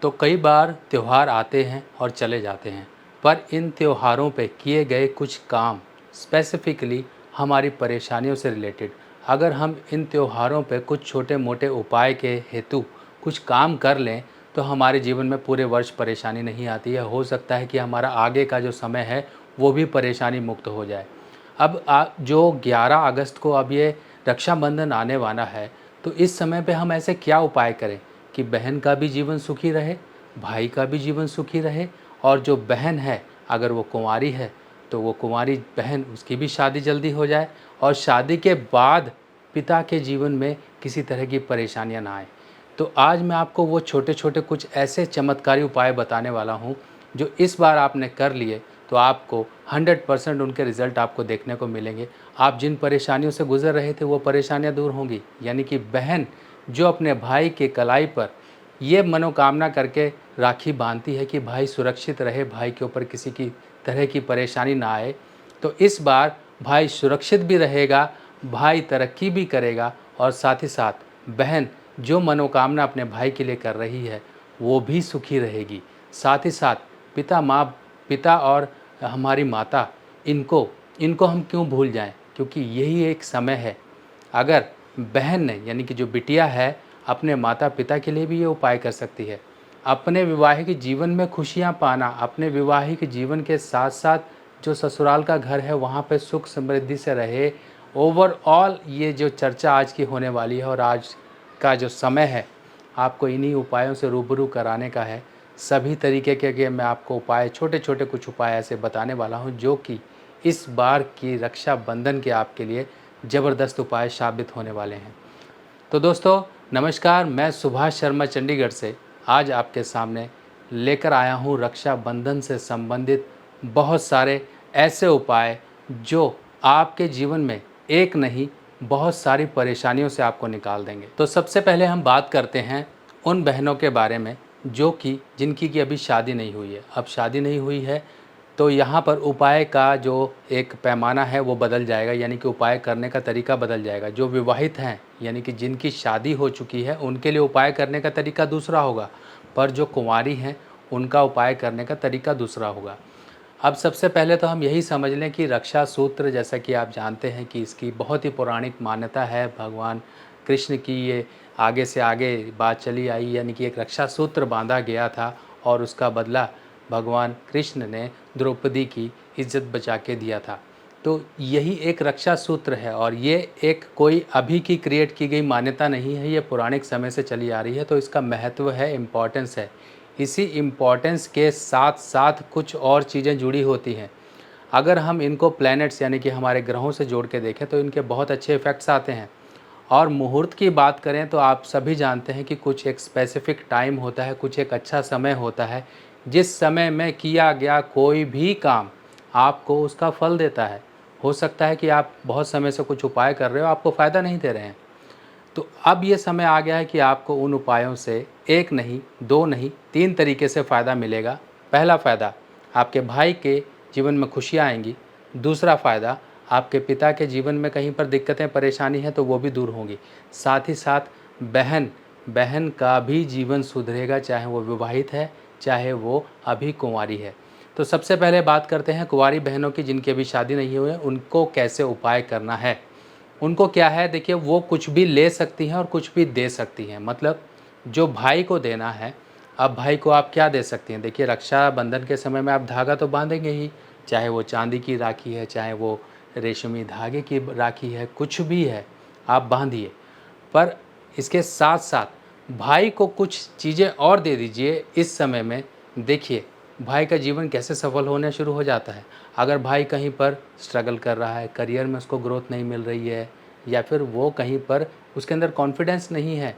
तो कई बार त्यौहार आते हैं और चले जाते हैं, पर इन त्योहारों पे किए गए कुछ काम स्पेसिफिकली हमारी परेशानियों से रिलेटेड, अगर हम इन त्योहारों पे कुछ छोटे मोटे उपाय के हेतु कुछ काम कर लें तो हमारे जीवन में पूरे वर्ष परेशानी नहीं आती है। हो सकता है कि हमारा आगे का जो समय है वो भी परेशानी मुक्त हो जाए। अब जो 11 अगस्त को अब ये रक्षाबंधन आने वाला है, तो इस समय पे हम ऐसे क्या उपाय करें कि बहन का भी जीवन सुखी रहे, भाई का भी जीवन सुखी रहे, और जो बहन है अगर वो कुंवारी है तो वो कुंवारी बहन उसकी भी शादी जल्दी हो जाए, और शादी के बाद पिता के जीवन में किसी तरह की परेशानियां ना आए। तो आज मैं आपको वो छोटे छोटे कुछ ऐसे चमत्कारी उपाय बताने वाला हूँ जो इस बार आपने कर लिए तो आपको 100% उनके रिज़ल्ट आपको देखने को मिलेंगे। आप जिन परेशानियों से गुज़र रहे थे वो परेशानियाँ दूर होंगी, यानी कि बहन जो अपने भाई के कलाई पर ये मनोकामना करके राखी बांधती है कि भाई सुरक्षित रहे, भाई के ऊपर किसी की तरह की परेशानी ना आए, तो इस बार भाई सुरक्षित भी रहेगा, भाई तरक्की भी करेगा, और साथ ही साथ बहन जो मनोकामना अपने भाई के लिए कर रही है वो भी सुखी रहेगी। साथ ही साथ पिता और हमारी माता, इनको इनको हम क्यों भूल जाएं, क्योंकि यही एक समय है। अगर बहन ने यानी कि जो बिटिया है अपने माता पिता के लिए भी ये उपाय कर सकती है। अपने वैवाहिक जीवन में खुशियाँ पाना, अपने वैवाहिक जीवन के साथ साथ जो ससुराल का घर है वहाँ पे सुख समृद्धि से रहे। ओवरऑल ये जो चर्चा आज की होने वाली है और आज का जो समय है आपको इन्हीं उपायों से रूबरू कराने का है। सभी तरीके के मैं आपको उपाय, छोटे छोटे कुछ उपाय ऐसे बताने वाला हूँ जो कि इस बार की रक्षाबंधन के आपके लिए ज़बरदस्त उपाय साबित होने वाले हैं। तो दोस्तों नमस्कार, मैं सुभाष शर्मा चंडीगढ़ से आज आपके सामने लेकर आया हूँ रक्षाबंधन से संबंधित बहुत सारे ऐसे उपाय जो आपके जीवन में एक नहीं बहुत सारी परेशानियों से आपको निकाल देंगे। तो सबसे पहले हम बात करते हैं उन बहनों के बारे में जो कि जिनकी की अभी शादी नहीं हुई है। अब शादी नहीं हुई है तो यहाँ पर उपाय का जो एक पैमाना है वो बदल जाएगा, यानी कि उपाय करने का तरीका बदल जाएगा। जो विवाहित हैं यानी कि जिनकी शादी हो चुकी है उनके लिए उपाय करने का तरीका दूसरा होगा, पर जो कुंवारी हैं उनका उपाय करने का तरीका दूसरा होगा। अब सबसे पहले तो हम यही समझ लें कि रक्षा सूत्र, जैसा कि आप जानते हैं कि इसकी बहुत ही पौराणिक मान्यता है। भगवान कृष्ण की ये आगे से आगे बात चली आई, यानी कि एक रक्षा सूत्र बांधा गया था और उसका बदला भगवान कृष्ण ने द्रौपदी की इज्जत बचा के दिया था। तो यही एक रक्षा सूत्र है और ये एक कोई अभी की क्रिएट की गई मान्यता नहीं है, ये पौराणिक समय से चली आ रही है। तो इसका महत्व है, इम्पॉर्टेंस है। इसी इम्पॉर्टेंस के साथ साथ कुछ और चीज़ें जुड़ी होती हैं। अगर हम इनको प्लैनेट्स यानी कि हमारे ग्रहों से जोड़ के देखें तो इनके बहुत अच्छे इफ़ेक्ट्स आते हैं। और मुहूर्त की बात करें तो आप सभी जानते हैं कि कुछ एक स्पेसिफिक टाइम होता है, कुछ एक अच्छा समय होता है जिस समय में किया गया कोई भी काम आपको उसका फल देता है। हो सकता है कि आप बहुत समय से कुछ उपाय कर रहे हो, आपको फ़ायदा नहीं दे रहे हैं, तो अब ये समय आ गया है कि आपको उन उपायों से एक नहीं, दो नहीं, तीन तरीके से फ़ायदा मिलेगा। पहला फ़ायदा, आपके भाई के जीवन में खुशियाँ आएंगी। दूसरा फ़ायदा, आपके पिता के जीवन में कहीं पर दिक्कतें परेशानी है तो वो भी दूर होंगी। साथ ही साथ बहन का भी जीवन सुधरेगा, चाहे वो विवाहित है चाहे वो अभी कुंवारी है। तो सबसे पहले बात करते हैं कुंवारी बहनों की जिनकी अभी शादी नहीं हुई है, उनको कैसे उपाय करना है। उनको क्या है, देखिए वो कुछ भी ले सकती हैं और कुछ भी दे सकती हैं। मतलब जो भाई को देना है, अब भाई को आप क्या दे सकती हैं। देखिए रक्षाबंधन के समय में आप धागा तो बांधेंगे ही, चाहे वो चांदी की राखी है, चाहे वो रेशमी धागे की राखी है, कुछ भी है आप बांधिए। पर इसके साथ साथ भाई को कुछ चीज़ें और दे दीजिए इस समय में। देखिए भाई का जीवन कैसे सफल होने शुरू हो जाता है। अगर भाई कहीं पर स्ट्रगल कर रहा है, करियर में उसको ग्रोथ नहीं मिल रही है, या फिर वो कहीं पर उसके अंदर कॉन्फिडेंस नहीं है,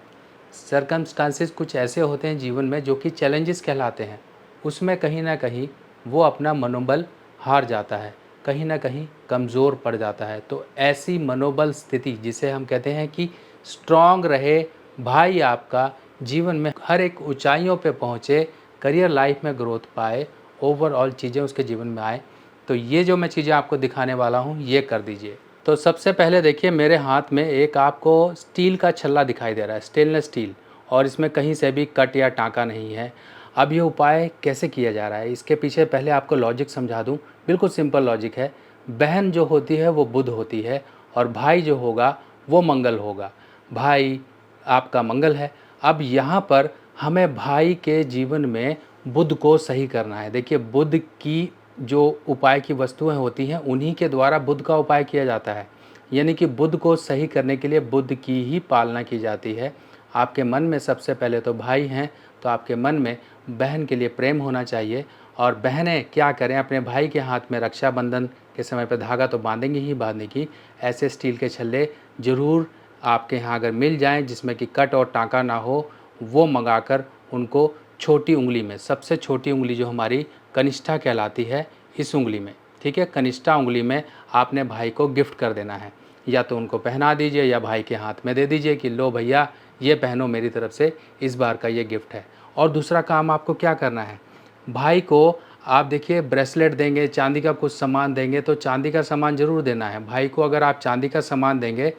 सर्कमस्टांसेस कुछ ऐसे होते हैं जीवन में जो कि चैलेंजेस कहलाते हैं, उसमें कहीं ना कहीं वो अपना मनोबल हार जाता है, कहीं ना कहीं कमज़ोर पड़ जाता है। तो ऐसी मनोबल स्थिति जिसे हम कहते हैं कि स्ट्रॉन्ग रहे, भाई आपका जीवन में हर एक ऊंचाइयों पे पहुँचे, करियर लाइफ में ग्रोथ पाए, ओवरऑल चीज़ें उसके जीवन में आए, तो ये जो मैं चीज़ें आपको दिखाने वाला हूँ ये कर दीजिए। तो सबसे पहले देखिए मेरे हाथ में एक आपको स्टील का छल्ला दिखाई दे रहा है, स्टेनलेस स्टील, और इसमें कहीं से भी कट या टाँका नहीं है। अब ये उपाय कैसे किया जा रहा है, इसके पीछे पहले आपको लॉजिक समझा दूँ। बिल्कुल सिंपल लॉजिक है। बहन जो होती है वो बुध होती है और भाई जो होगा वो मंगल होगा। भाई आपका मंगल है। अब यहाँ पर हमें भाई के जीवन में बुध को सही करना है। देखिए, बुध की जो उपाय की वस्तुएं होती हैं उन्हीं के द्वारा बुध का उपाय किया जाता है। यानी कि बुध को सही करने के लिए बुध की ही पालना की जाती है। आपके मन में सबसे पहले तो भाई हैं, तो आपके मन में बहन के लिए प्रेम होना चाहिए। और बहनें क्या करें, अपने भाई के हाथ में रक्षाबंधन के समय पर धागा तो बांधेंगी ही बांधेंगी, ऐसे स्टील के छल्ले ज़रूर आपके यहाँ अगर मिल जाएं जिसमें कि कट और टाँका ना हो, वो मंगाकर उनको छोटी उंगली में, सबसे छोटी उंगली जो हमारी कनिष्ठा कहलाती है, इस उंगली में, ठीक है, कनिष्ठा उंगली में आपने भाई को गिफ्ट कर देना है। या तो उनको पहना दीजिए या भाई के हाथ में दे दीजिए कि लो भैया ये पहनो, मेरी तरफ से इस बार का ये गिफ्ट है। और दूसरा काम आपको क्या करना है, भाई को आप देखिए ब्रेसलेट देंगे, चांदी का कुछ सामान देंगे तो चांदी का सामान ज़रूर देना है। भाई को अगर आप चांदी का सामान देंगे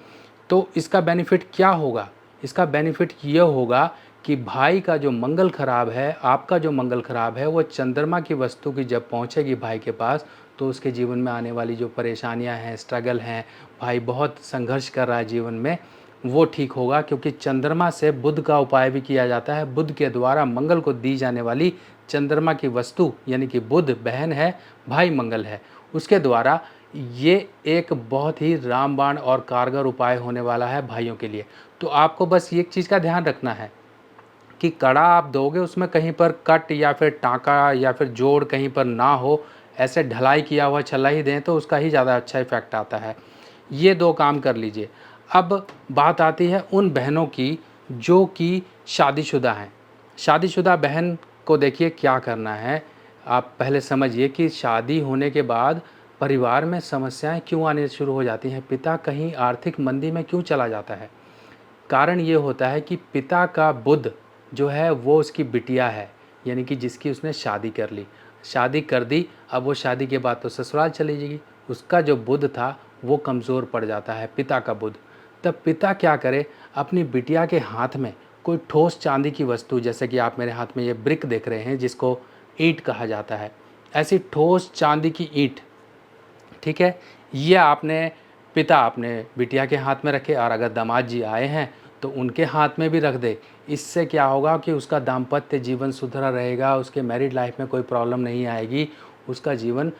तो इसका बेनिफिट क्या होगा, इसका बेनिफिट ये होगा कि भाई का जो मंगल खराब है, आपका जो मंगल खराब है, वो चंद्रमा की वस्तु की जब पहुंचेगी भाई के पास तो उसके जीवन में आने वाली जो परेशानियां हैं, स्ट्रगल हैं, भाई बहुत संघर्ष कर रहा है जीवन में, वो ठीक होगा। क्योंकि चंद्रमा से बुध का उपाय भी किया जाता है। बुध के द्वारा मंगल को दी जाने वाली चंद्रमा की वस्तु यानी कि बुध बहन है, भाई मंगल है, उसके द्वारा ये एक बहुत ही रामबाण और कारगर उपाय होने वाला है भाइयों के लिए। तो आपको बस एक चीज़ का ध्यान रखना है कि कड़ा आप दोगे उसमें कहीं पर कट या फिर टाँका या फिर जोड़ कहीं पर ना हो, ऐसे ढलाई किया हुआ छल्ला ही दें तो उसका ही ज़्यादा अच्छा इफ़ेक्ट आता है। ये 2 काम कर लीजिए। अब बात आती है उन बहनों की जो कि शादीशुदा हैं। शादीशुदा बहन को देखिए क्या करना है, आप पहले समझिए कि शादी होने के बाद परिवार में समस्याएँ क्यों आने शुरू हो जाती हैं, पिता कहीं आर्थिक मंदी में क्यों चला जाता है। कारण ये होता है कि पिता का बुध जो है वो उसकी बिटिया है, यानी कि जिसकी उसने शादी कर ली, शादी कर दी, अब वो शादी के बाद तो ससुराल चली जाएगी। उसका जो बुध था वो कमज़ोर पड़ जाता है, पिता का बुध। तब पिता क्या करे, अपनी बिटिया के हाथ में कोई ठोस चांदी की वस्तु, जैसे कि आप मेरे हाथ में ये ब्रिक देख रहे हैं जिसको ईंट कहा जाता है, ऐसी ठोस चांदी की ईंट, ठीक है, ये आपने पिता अपने बिटिया के हाथ में रखे और अगर दामाद जी आए हैं तो उनके हाथ में भी रख दे। इससे क्या होगा कि उसका दाम्पत्य जीवन सुधरा रहेगा, उसके मैरिड लाइफ में कोई प्रॉब्लम नहीं आएगी, उसका जीवन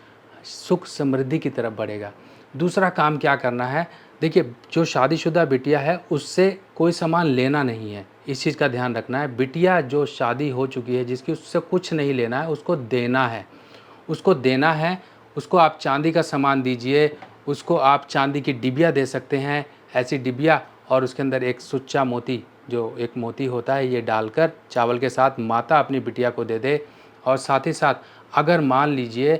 सुख समृद्धि की तरफ बढ़ेगा। दूसरा काम क्या करना है, देखिए जो शादीशुदा बिटिया है उससे कोई सामान लेना नहीं है, इस चीज़ का ध्यान रखना है। बिटिया जो शादी हो चुकी है जिसकी, उससे कुछ नहीं लेना है, उसको देना है, उसको देना है। उसको आप चांदी का सामान दीजिए, उसको आप चांदी की डिबिया दे सकते हैं, ऐसी डिबिया, और उसके अंदर एक सुच्चा मोती, जो एक मोती होता है, ये डालकर चावल के साथ माता अपनी बिटिया को दे दे। और साथ ही साथ अगर मान लीजिए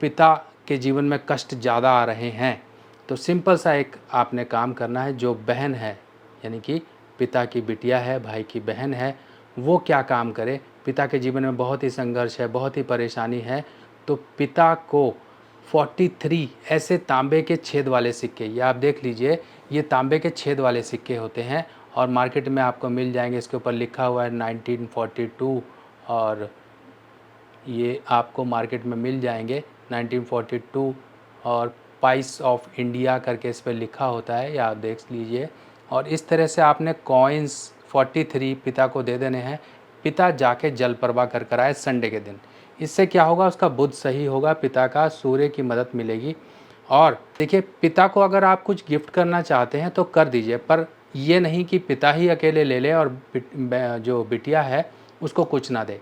पिता के जीवन में कष्ट ज़्यादा आ रहे हैं तो सिंपल सा एक आपने काम करना है, जो बहन है यानी कि पिता की बिटिया है, भाई की बहन है, वो क्या काम करे, पिता के जीवन में बहुत ही संघर्ष है, बहुत ही परेशानी है, तो पिता को 43 ऐसे तांबे के छेद वाले सिक्के, ये आप देख लीजिए, ये तांबे के छेद वाले सिक्के होते हैं और मार्केट में आपको मिल जाएंगे। इसके ऊपर लिखा हुआ है 1942 और ये आपको मार्केट में मिल जाएंगे 1942 और पाइस ऑफ इंडिया करके इस पर लिखा होता है, या आप देख लीजिए। और इस तरह से आपने कॉइन्स 43 पिता को दे देने हैं। पिता जाके जल प्रवाह कर कर आए संडे के दिन। इससे क्या होगा, उसका बुध सही होगा, पिता का सूर्य की मदद मिलेगी। और देखिए, पिता को अगर आप कुछ गिफ्ट करना चाहते हैं तो कर दीजिए, पर ये नहीं कि पिता ही अकेले ले ले और जो बिटिया है उसको कुछ ना दे।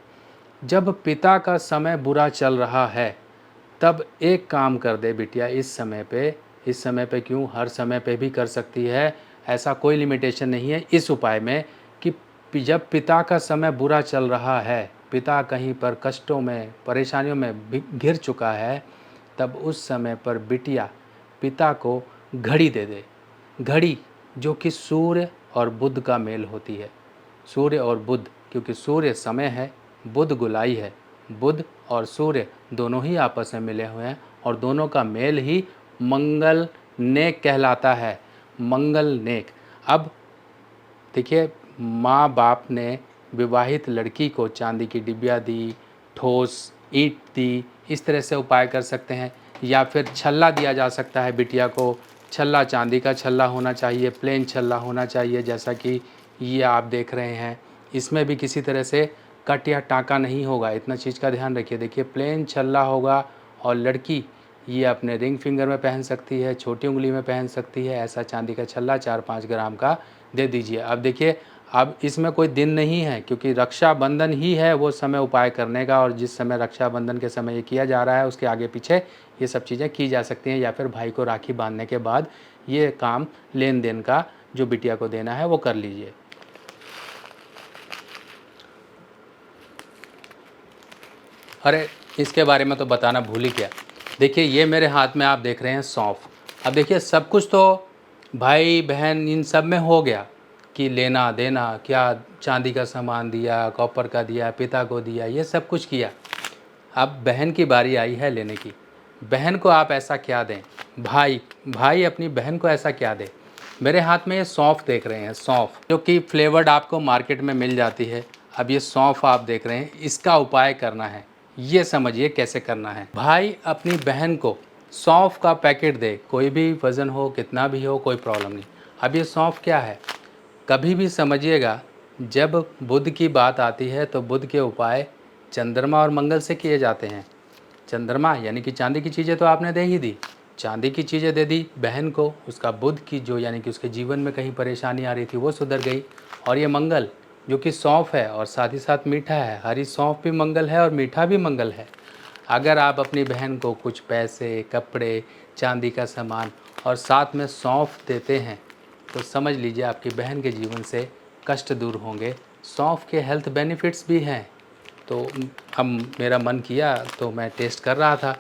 जब पिता का समय बुरा चल रहा है तब एक काम कर दे बिटिया, इस समय पे क्यों, हर समय पे भी कर सकती है, ऐसा कोई लिमिटेशन नहीं है इस उपाय में कि जब पिता का समय बुरा चल रहा है, पिता कहीं पर कष्टों में, परेशानियों में घिर चुका है, तब उस समय पर बिटिया पिता को घड़ी दे दे। घड़ी जो कि सूर्य और बुध का मेल होती है, सूर्य और बुध, क्योंकि सूर्य समय है, बुध गुलाई है, बुध और सूर्य दोनों ही आपस में मिले हुए हैं और दोनों का मेल ही मंगल नेक कहलाता है, मंगल नेक। अब देखिए, माँ बाप ने विवाहित लड़की को चांदी की डिबिया दी, ठोस ईंट दी, इस तरह से उपाय कर सकते हैं। या फिर छल्ला दिया जा सकता है बिटिया को। छल्ला चांदी का छल्ला होना चाहिए, प्लेन छल्ला होना चाहिए, जैसा कि ये आप देख रहे हैं। इसमें भी किसी तरह से कट या टाँका नहीं होगा, इतना चीज़ का ध्यान रखिए। देखिए प्लेन छल्ला होगा और लड़की ये अपने रिंग फिंगर में पहन सकती है, छोटी उंगली में पहन सकती है। ऐसा चांदी का छल्ला 4-5 ग्राम का दे दीजिए। अब देखिए, अब इसमें कोई दिन नहीं है, क्योंकि रक्षाबंधन ही है वो समय उपाय करने का, और जिस समय रक्षाबंधन के समय ये किया जा रहा है उसके आगे पीछे ये सब चीज़ें की जा सकती हैं। या फिर भाई को राखी बांधने के बाद ये काम लेन देन का जो बिटिया को देना है वो कर लीजिए। अरे इसके बारे में तो बताना भूल ही गया। देखिए ये मेरे हाथ में आप देख रहे हैं सौंफ। अब देखिए सब कुछ तो भाई बहन इन सब में हो गया कि लेना देना, क्या चांदी का सामान दिया, कॉपर का दिया, पिता को दिया, ये सब कुछ किया। अब बहन की बारी आई है लेने की। बहन को आप ऐसा क्या दें, भाई अपनी बहन को ऐसा क्या दे। मेरे हाथ में ये सौंफ देख रहे हैं, सौंफ जो कि फ्लेवर्ड आपको मार्केट में मिल जाती है। अब ये सौंफ आप देख रहे हैं, इसका उपाय करना है। ये समझिए कैसे करना है। भाई अपनी बहन को सौंफ का पैकेट दे, कोई भी वज़न हो, कितना भी हो, कोई प्रॉब्लम नहीं। अब ये सौंफ क्या है, कभी भी समझिएगा जब बुध की बात आती है तो बुध के उपाय चंद्रमा और मंगल से किए जाते हैं। चंद्रमा यानी कि चांदी की चीज़ें तो आपने दे ही दी, चांदी की चीज़ें दे दी बहन को, उसका बुध की जो यानी कि उसके जीवन में कहीं परेशानी आ रही थी वो सुधर गई। और ये मंगल जो कि सौंफ है और साथ ही साथ मीठा है, हरी सौंफ भी मंगल है और मीठा भी मंगल है। अगर आप अपनी बहन को कुछ पैसे, कपड़े, चांदी का सामान और साथ में सौंफ देते हैं तो समझ लीजिए आपकी बहन के जीवन से कष्ट दूर होंगे। सौंफ के हेल्थ बेनिफिट्स भी हैं। तो हम मेरा मन किया तो मैं टेस्ट कर रहा था,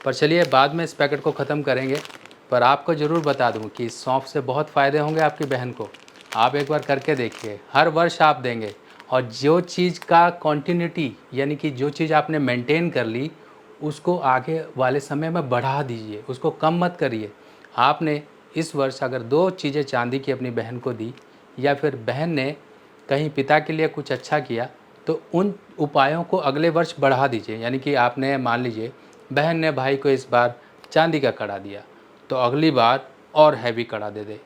पर चलिए बाद में इस पैकेट को ख़त्म करेंगे। पर आपको ज़रूर बता दूं कि इस सौंफ से बहुत फ़ायदे होंगे आपकी बहन को। आप एक बार करके देखिए, हर वर्ष आप देंगे। और जो चीज़ का कॉन्टिन्यूटी यानी कि जो चीज़ आपने मेंटेन कर ली उसको आगे वाले समय में बढ़ा दीजिए, उसको कम मत करिए। आपने इस वर्ष अगर 2 चीज़ें चांदी की अपनी बहन को दी, या फिर बहन ने कहीं पिता के लिए कुछ अच्छा किया, तो उन उपायों को अगले वर्ष बढ़ा दीजिए। यानी कि आपने मान लीजिए बहन ने भाई को इस बार चांदी का कड़ा दिया, तो अगली बार और हैवी कड़ा दे दे।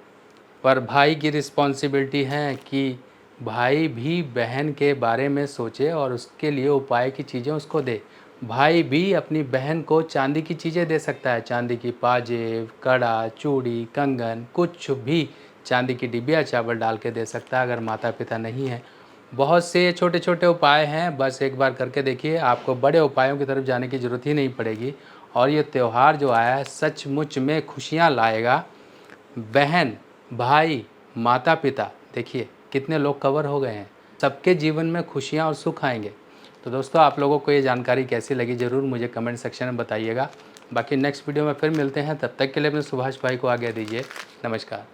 पर भाई की रिस्पॉन्सिबिलिटी है कि भाई भी बहन के बारे में सोचे और उसके लिए उपाय की चीज़ें उसको दे। भाई भी अपनी बहन को चांदी की चीज़ें दे सकता है, चांदी की पाजेब, कड़ा, चूड़ी, कंगन, कुछ भी, चांदी की डिबिया चावल डाल के दे सकता है अगर माता पिता नहीं है। बहुत से छोटे छोटे उपाय हैं, बस एक बार करके देखिए, आपको बड़े उपायों की तरफ जाने की ज़रूरत ही नहीं पड़ेगी। और ये त्यौहार जो आया है सचमुच में खुशियाँ लाएगा। बहन, भाई, माता पिता, देखिए कितने लोग कवर हो गए हैं, सबके जीवन में खुशियाँ और सुख आएंगे। तो दोस्तों आप लोगों को ये जानकारी कैसी लगी ज़रूर मुझे कमेंट सेक्शन में बताइएगा। बाकी नेक्स्ट वीडियो में फिर मिलते हैं, तब तक के लिए अपने सुभाष भाई को आज्ञा दीजिए। नमस्कार।